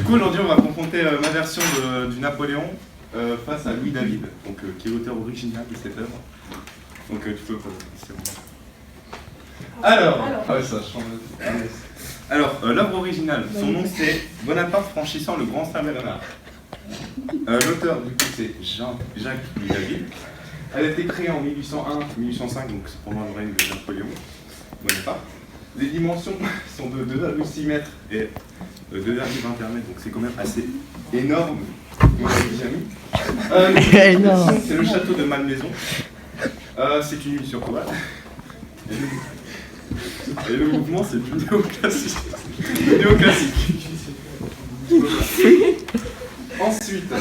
coup, aujourd'hui, on va confronter ma version du Napoléon face à Louis David, donc, qui est l'auteur original de cette œuvre. Donc, tu peux poser la question. Alors, ouais, ça change. Alors, l'œuvre originale, son nom c'est Bonaparte franchissant le Grand Saint-Bernard. L'auteur, du coup, c'est Jacques Louis David. Elle a été créée en 1801-1805, donc c'est pendant le règne de Napoléon Bonaparte. Les dimensions sont de 2,6 mètres et 2,21 mètres, donc c'est quand même assez énorme. C'est le château de Malmaison. C'est une huile sur toile. Et le mouvement, c'est du néoclassique. Ensuite.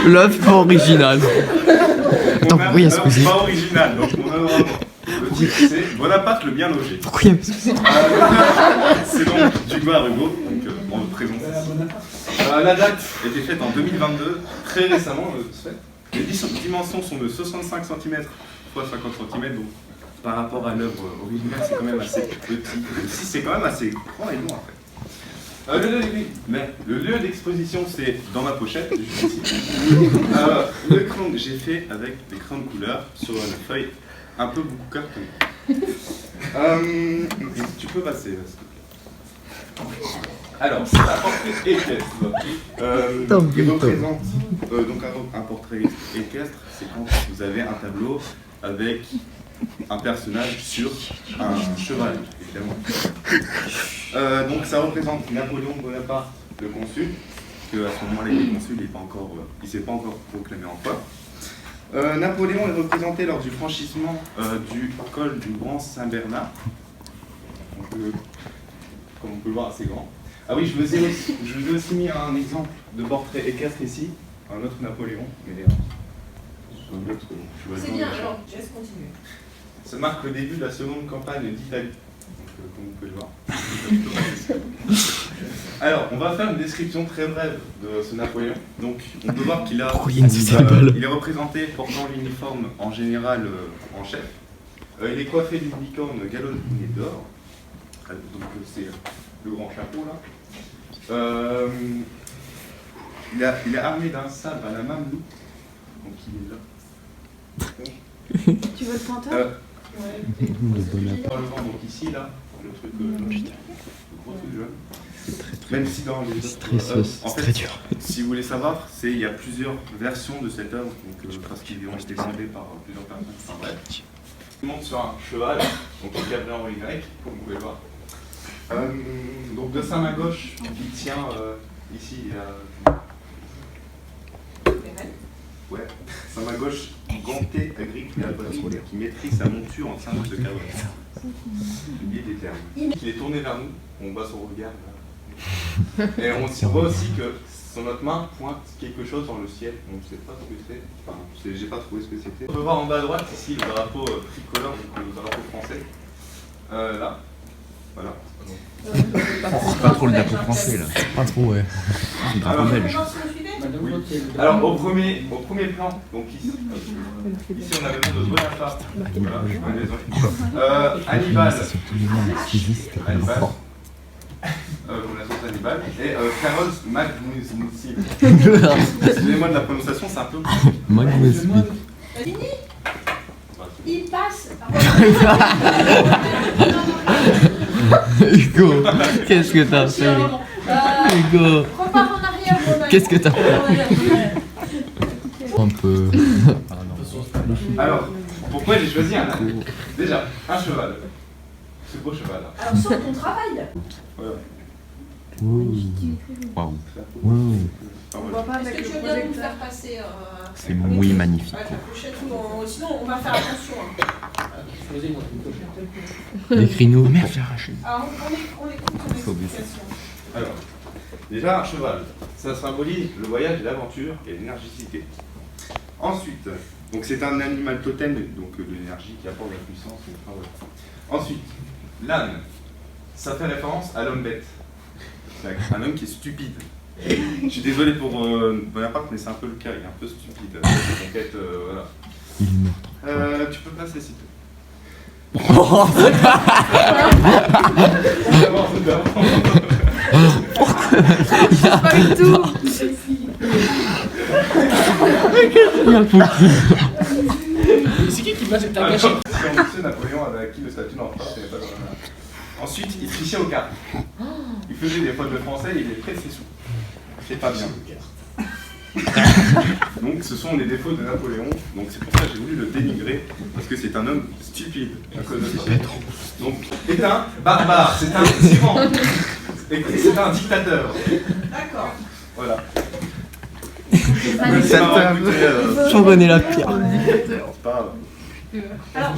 L'œuvre originale. Attends, pourquoi il y a ce que pas original, donc mon œuvre. Le titre c'est Bonaparte le bien logé. Pourquoi il y a ce que c'est donc du Hugo, donc on le présente ici. La date était faite en 2022, très récemment. Les dimensions sont de 65 cm x 50 cm, donc par rapport à l'œuvre originale, c'est quand même assez petit. Aussi, c'est quand même assez grand et long en fait. Le lieu d'exposition, c'est dans ma pochette, juste ici. Le crayon que j'ai fait avec des crayons de couleur sur une feuille un peu beaucoup cartonnée. Tu peux passer, s'il te plaît. Alors, c'est un portrait équestre. Il représente donc un portrait équestre, c'est quand vous avez un tableau avec un personnage sur un cheval, évidemment. Donc ça représente Napoléon Bonaparte, le consul, que à ce moment-là il est consul, il ne s'est pas encore proclamé empereur. Napoléon est représenté lors du franchissement du col du Grand Saint-Bernard. Comme on peut le voir, assez grand. Ah oui, je vous ai aussi mis un exemple de portrait équestre ici, un autre Napoléon, mais un autre. C'est bien, alors, je laisse continuer. Ça marque le début de la seconde campagne d'Italie, comme vous pouvez le voir. Alors, on va faire une description très brève de ce Napoléon. Donc, on peut voir qu'il il est représenté portant l'uniforme en général en chef. Il est coiffé d'une licorne galonnée d'or. Donc, c'est le grand chapeau là. Il est armé d'un sabre à la mamelouk. Donc, il est là. Tu veux le pointeur? Dans le vent, donc ici, là, le truc, le gros truc jaune. Même si dans les autres en fait, très dur. Si vous voulez savoir, il y a plusieurs versions de cette œuvre, parce qu'ils ont été demandés par plusieurs personnes. Enfin bref. Il monte sur un cheval, donc il est en Y, comme vous pouvez le voir. Donc de sa main gauche, il tient ici, ouais, sa main gauche gantée, agrippée à la poitrine, qui maîtrise sa monture en singe de cavalier. J'ai oublié des termes. Il est tourné vers nous, on bat son regard là. Et on voit aussi que notre main pointe quelque chose dans le ciel. On ne sait pas ce que c'est. Enfin, j'ai pas trouvé ce que c'était. On peut voir en bas à droite ici le drapeau tricolore, donc le drapeau français. Là. Voilà. C'est pas trop le drapeau français là. Pas trop, ouais. C'est le drapeau belge. Oui. Alors au premier plan, donc ici on a le nom de Bonaparte. Voilà, Hannibal. La sauce Hannibal. Et Carol Magnussen. Excusez-moi de la prononciation, c'est un peu. Magnussen. Fini. Il passe. Hugo, qu'est-ce que t'as fait? Hugo, repars en arrière. qu'est-ce que t'as fait? Un peu. Alors, pourquoi j'ai choisi un âne? Déjà, un cheval. Ce beau cheval là. Alors, sur ton travail. Voilà. Waouh. On voit pas. Est-ce que tu veux bien nous faire passer C'est oui, magnifique. avec la pochette, sinon on va faire attention. Écris-nous. Merde, j'ai arraché. Alors, on écoute ton explication. Alors, déjà un cheval, ça symbolise le voyage, l'aventure et l'énergicité. Ensuite, donc c'est un animal totem, donc de l'énergie qui apporte la puissance. Enfin, voilà. Ensuite, l'âne, ça fait référence à l'homme bête. C'est un homme qui est stupide. Je suis désolé pour Bonaparte, mais c'est un peu le cas, il est un peu stupide. Voilà. Il est mort. Tu peux passer s'il te plaît. Pas du tout. C'est qui va s'être Ah, engagé? non, si on sait, Napoléon avait acquis le statut d'empereur, c'était pas vraiment mal. Ensuite, il trichait aux cartes. Il faisait des fautes de français, il est très sous. C'est pas bien. Donc ce sont les défauts de Napoléon, donc c'est pour ça que j'ai voulu le dénigrer, parce que c'est un homme stupide à cause de ça. Donc, c'est un barbare, c'est un tyran, et c'est un dictateur. D'accord. Voilà. J'en connais la pire. C'est pas grave. Alors,